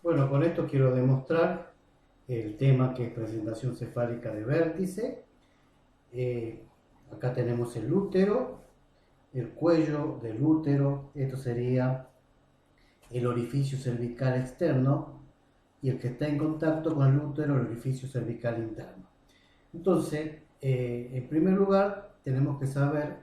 Bueno, con esto quiero demostrar el tema que es presentación cefálica de vértice. Acá tenemos el útero, el cuello del útero, esto sería el orificio cervical externo, y el que está en contacto con el útero, el orificio cervical interno. Entonces, en primer lugar, tenemos que saber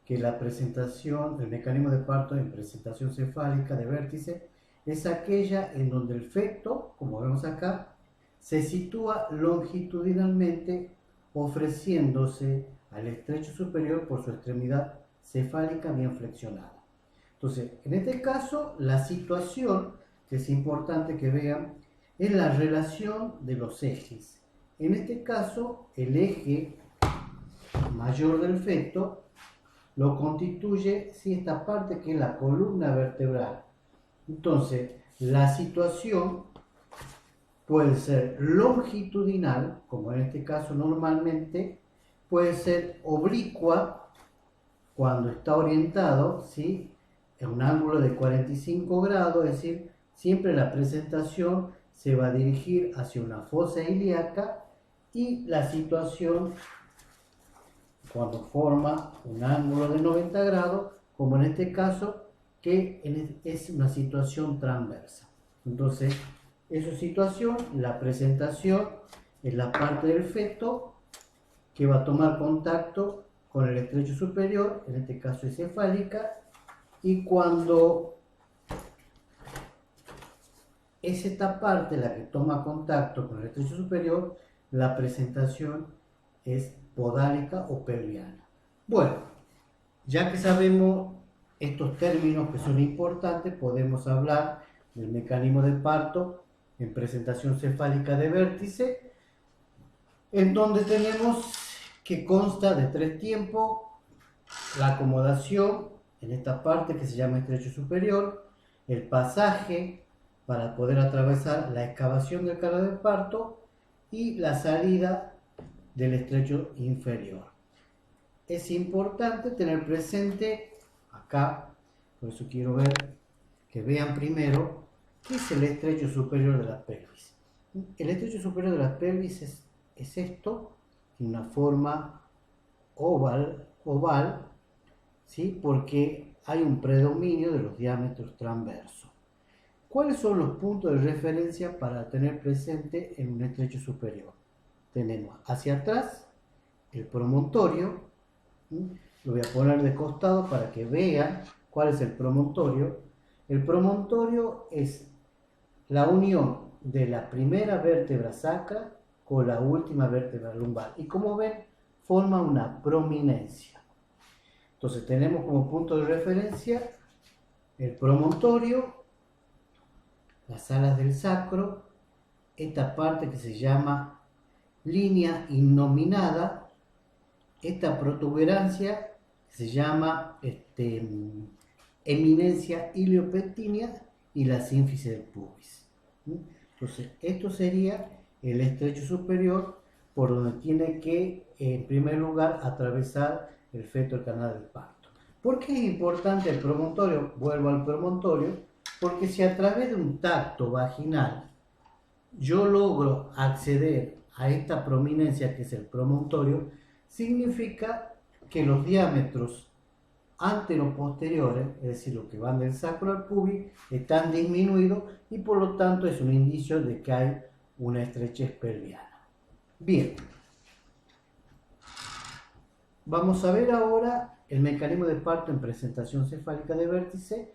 que la presentación, el mecanismo de parto en presentación cefálica de vértice es aquella en donde el feto, como vemos acá, se sitúa longitudinalmente ofreciéndose al estrecho superior por su extremidad cefálica bien flexionada. Entonces, en este caso, la situación que es importante que vean es la relación de los ejes. En este caso, el eje mayor del feto lo constituye esta parte que es la columna vertebral. Entonces, la situación puede ser longitudinal, como en este caso normalmente, puede ser oblicua cuando está orientado, ¿sí?, en un ángulo de 45 grados, es decir, siempre la presentación se va a dirigir hacia una fosa ilíaca, y la situación cuando forma un ángulo de 90 grados, como en este caso, que es una situación transversa. Entonces, esa situación, la presentación es la parte del feto que va a tomar contacto con el estrecho superior, en este caso es cefálica, y cuando es esta parte la que toma contacto con el estrecho superior, la presentación es podálica o pelviana. Bueno, ya que sabemos estos términos que son importantes, podemos hablar del mecanismo de parto en presentación cefálica de vértice, en donde tenemos que consta de 3 tiempos: la acomodación en esta parte que se llama estrecho superior, el pasaje para poder atravesar la excavación del canal de parto y la salida del estrecho inferior. Es importante tener presente acá, por eso quiero que vean primero qué es el estrecho superior de la pelvis. El estrecho superior de la pelvis es esto, en una forma oval, ¿sí?, porque hay un predominio de los diámetros transversos. ¿Cuáles son los puntos de referencia para tener presente en un estrecho superior? Tenemos hacia atrás el promontorio. Lo voy a poner de costado para que vean cuál es el promontorio. El promontorio es la unión de la primera vértebra sacra con la última vértebra lumbar, y como ven, forma una prominencia. Entonces tenemos como punto de referencia el promontorio, las alas del sacro, esta parte que se llama línea innominada, esta protuberancia que se llama eminencia iliopectínea, y la sínfisis del pubis. Entonces, esto sería el estrecho superior por donde tiene que, en primer lugar, atravesar el feto el canal del parto. ¿Por qué es importante el promontorio? Vuelvo al promontorio, porque si a través de un tacto vaginal yo logro acceder a esta prominencia que es el promontorio, significa que los diámetros antero-posteriores, es decir, los que van del sacro al pubis, están disminuidos, y por lo tanto es un indicio de que hay una estrechez pelviana. Bien, vamos a ver ahora el mecanismo de parto en presentación cefálica de vértice.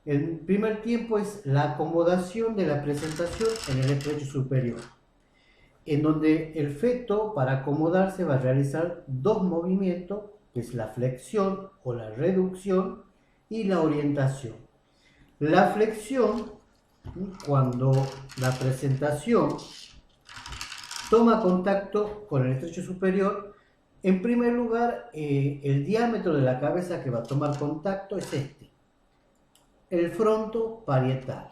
El primer tiempo es la acomodación de la presentación en el estrecho superior, en donde el feto, para acomodarse, va a realizar 2 movimientos, que es la flexión o la reducción y la orientación. La flexión, cuando la presentación toma contacto con el estrecho superior, en primer lugar, el diámetro de la cabeza que va a tomar contacto es el frontoparietal.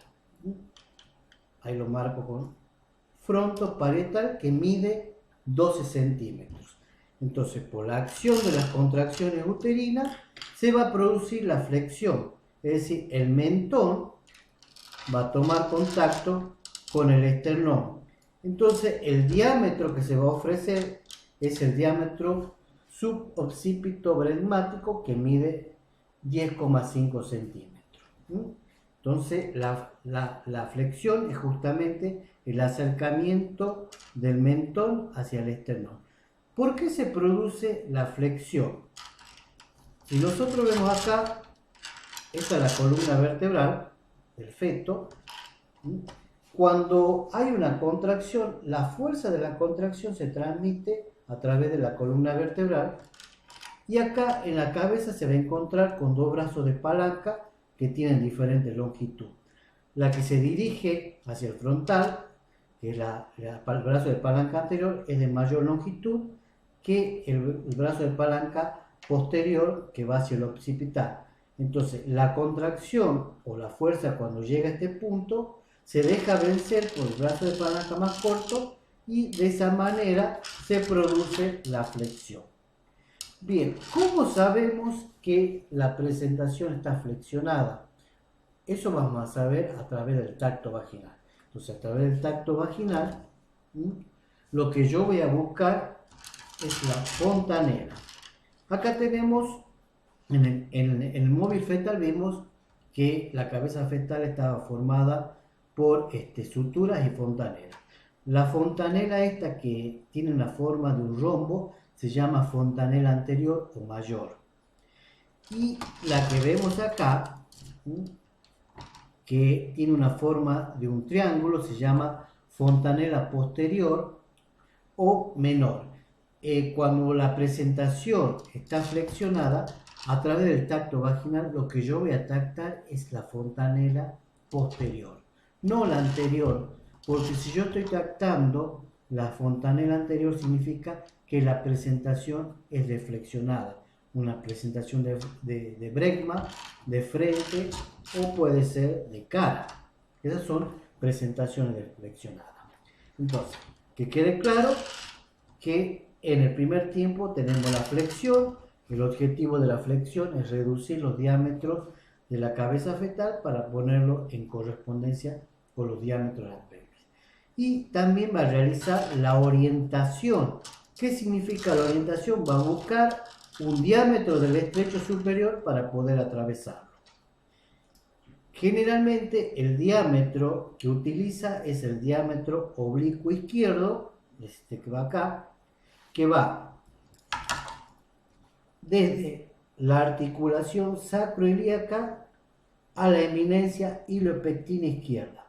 Ahí lo marco con frontoparietal, que mide 12 centímetros. Entonces, por la acción de las contracciones uterinas, se va a producir la flexión, es decir, el mentón va a tomar contacto con el esternón. Entonces el diámetro que se va a ofrecer es el diámetro suboccipito bregmático, que mide 10,5 centímetros. Entonces la flexión es justamente el acercamiento del mentón hacia el esternón. ¿Por qué se produce la flexión? Si nosotros vemos acá, esta es la columna vertebral del feto. Cuando hay una contracción, la fuerza de la contracción se transmite a través de la columna vertebral, y acá en la cabeza se va a encontrar con dos brazos de palanca que tienen diferentes longitudes. La que se dirige hacia el frontal, que es el brazo de palanca anterior, es de mayor longitud que el brazo de palanca posterior, que va hacia el occipital. Entonces la contracción o la fuerza cuando llega a este punto se deja vencer por el brazo de palanca más corto, y de esa manera se produce la flexión. Bien, ¿cómo sabemos que la presentación está flexionada? Eso vamos a saber a través del tacto vaginal. Entonces, a través del tacto vaginal, lo que yo voy a buscar es la fontanela. Acá tenemos, en el móvil fetal, vimos que la cabeza fetal estaba formada por suturas y fontanelas. La fontanela esta, que tiene una forma de un rombo, se llama fontanela anterior o mayor. Y la que vemos acá, que tiene una forma de un triángulo, se llama fontanela posterior o menor. Cuando la presentación está flexionada, a través del tacto vaginal, lo que yo voy a tactar es la fontanela posterior, no la anterior, porque si yo estoy tactando la fontanela anterior, significa que la presentación es deflexionada, una presentación de bregma, de frente, o puede ser de cara. Esas son presentaciones deflexionadas. Entonces, que quede claro que en el primer tiempo tenemos la flexión. El objetivo de la flexión es reducir los diámetros de la cabeza fetal para ponerlo en correspondencia con los diámetros de la pelvis. Y también va a realizar la orientación. ¿Qué significa la orientación? Va a buscar un diámetro del estrecho superior para poder atravesarlo. Generalmente el diámetro que utiliza es el diámetro oblicuo izquierdo, este que va acá, que va desde la articulación sacroiliaca a la eminencia ilioepectina izquierda.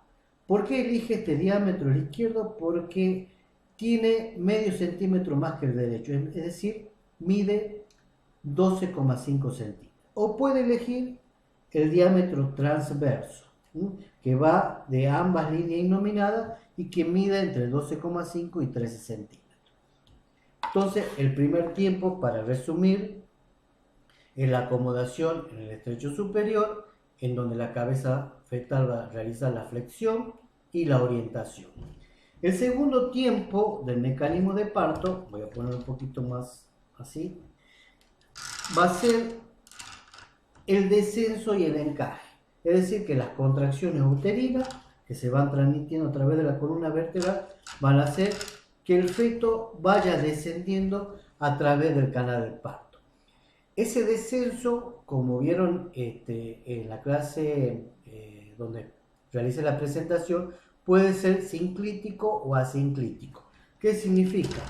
¿Por qué elige este diámetro el izquierdo? Porque tiene medio centímetro más que el derecho, es decir, mide 12,5 centímetros. O puede elegir el diámetro transverso, que va de ambas líneas innominadas y que mide entre 12,5 y 13 centímetros. Entonces, el primer tiempo, para resumir, es la acomodación en el estrecho superior, en donde la cabeza fetal va a realizar la flexión y la orientación. El segundo tiempo del mecanismo de parto, voy a poner un poquito más así, va a ser el descenso y el encaje. Es decir, que las contracciones uterinas que se van transmitiendo a través de la columna vertebral van a hacer que el feto vaya descendiendo a través del canal del parto. Ese descenso, como vieron en la clase donde realicé la presentación, puede ser sinclítico o asinclítico. ¿Qué significa?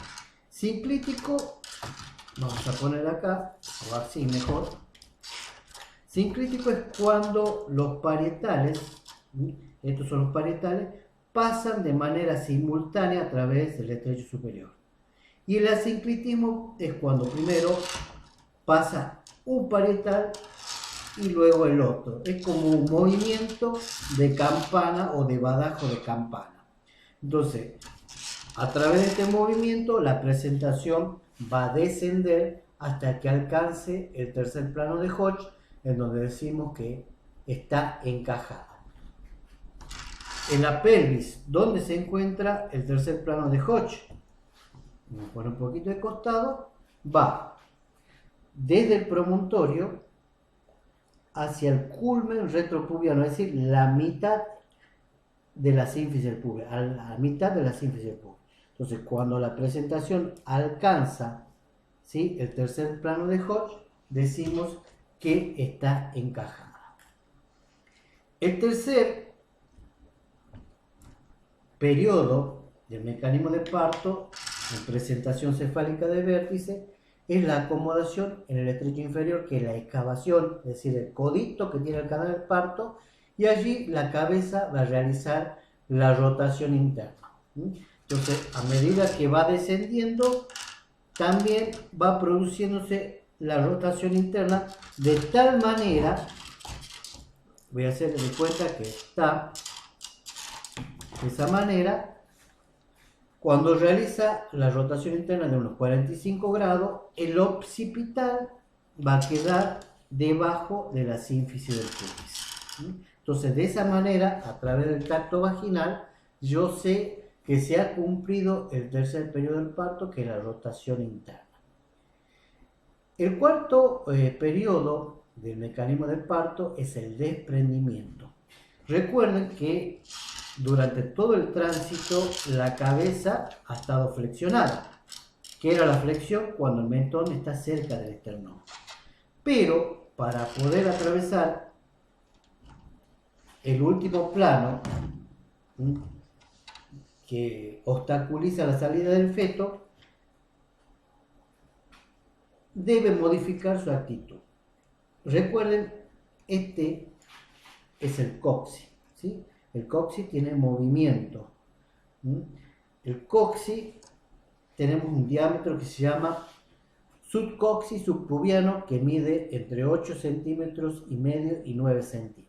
Sinclítico, vamos a poner acá, o así mejor. Sinclítico es cuando los parietales, estos son los parietales, pasan de manera simultánea a través del estrecho superior. Y el asinclitismo es cuando primero pasa un parietal y luego el otro. Es como un movimiento de campana o de badajo de campana. Entonces, a través de este movimiento, la presentación va a descender hasta que alcance el tercer plano de Hodge, en donde decimos que está encajada. En la pelvis, ¿dónde se encuentra el tercer plano de Hodge? Vamos a poner un poquito de costado. Va desde el promontorio hacia el culmen retropubiano, es decir, la mitad de la sínfisis del pubis, a la mitad de la sínfisis del pubis. Entonces, cuando la presentación alcanza, ¿sí?, el tercer plano de Hodge, decimos que está encajada. El tercer periodo del mecanismo de parto en presentación cefálica de vértice es la acomodación en el estrecho inferior, que es la excavación, es decir, el codito que tiene el canal del parto, y allí la cabeza va a realizar la rotación interna. Entonces, a medida que va descendiendo, también va produciéndose la rotación interna de tal manera, voy a hacer de cuenta que está de esa manera. Cuando realiza la rotación interna de unos 45 grados, el occipital va a quedar debajo de la sínfisis del pubis. Entonces, de esa manera, a través del tacto vaginal, yo sé que se ha cumplido el tercer periodo del parto, que es la rotación interna. El cuarto periodo del mecanismo del parto es el desprendimiento. Recuerden que durante todo el tránsito la cabeza ha estado flexionada, que era la flexión cuando el mentón está cerca del esternón. Pero para poder atravesar el último plano que obstaculiza la salida del feto, debe modificar su actitud. Recuerden, este es el coxis, ¿sí? El coxis tiene movimiento. El coxis, tenemos un diámetro que se llama subcoxis subpubiano, que mide entre 8 centímetros y medio y 9 centímetros.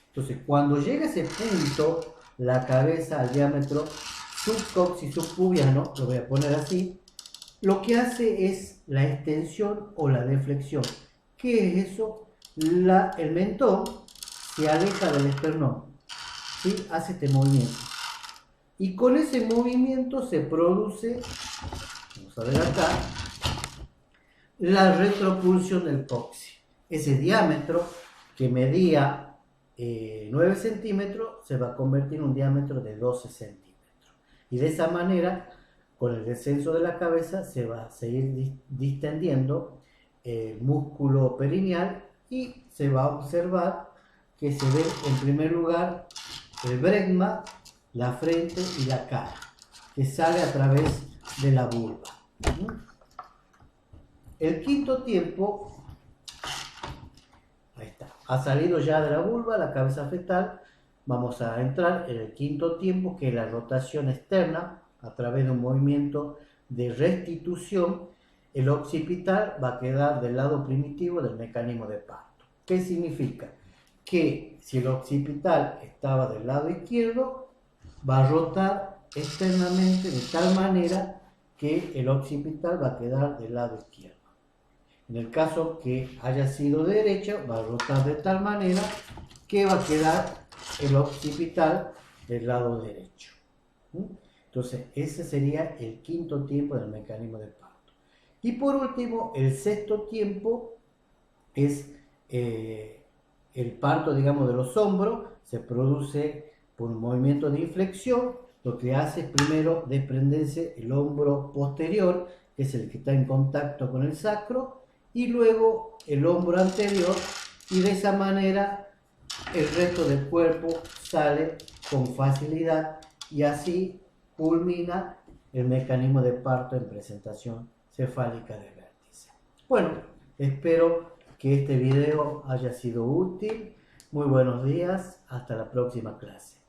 Entonces, cuando llega a ese punto, la cabeza al diámetro subcoxis subpubiano, lo voy a poner así, lo que hace es la extensión o la deflexión. ¿Qué es eso? El mentón se aleja del esternón, ¿sí? Hace este movimiento. Y con ese movimiento se produce, vamos a ver acá, la retropulsión del coxis. Ese diámetro que medía 9 centímetros se va a convertir en un diámetro de 12 centímetros. Y de esa manera, con el descenso de la cabeza, se va a seguir distendiendo el músculo perineal y se va a observar que se ve en primer lugar el bregma, la frente y la cara, que sale a través de la vulva. El quinto tiempo, ahí está, ha salido ya de la vulva la cabeza fetal. Vamos a entrar en el quinto tiempo, que es la rotación externa a través de un movimiento de restitución. El occipital va a quedar del lado primitivo del mecanismo de parto. ¿Qué significa? Que si el occipital estaba del lado izquierdo, va a rotar externamente de tal manera que el occipital va a quedar del lado izquierdo. En el caso que haya sido de derecha, va a rotar de tal manera que va a quedar el occipital del lado derecho. Entonces, ese sería el quinto tiempo del mecanismo de parto. Y por último, el sexto tiempo es el parto, digamos, de los hombros. Se produce por un movimiento de inflexión. Lo que hace es primero desprenderse el hombro posterior, que es el que está en contacto con el sacro, y luego el hombro anterior, y de esa manera el resto del cuerpo sale con facilidad, y así culmina el mecanismo de parto en presentación cefálica de vértice. Bueno, espero que este video haya sido útil. Muy buenos días, hasta la próxima clase.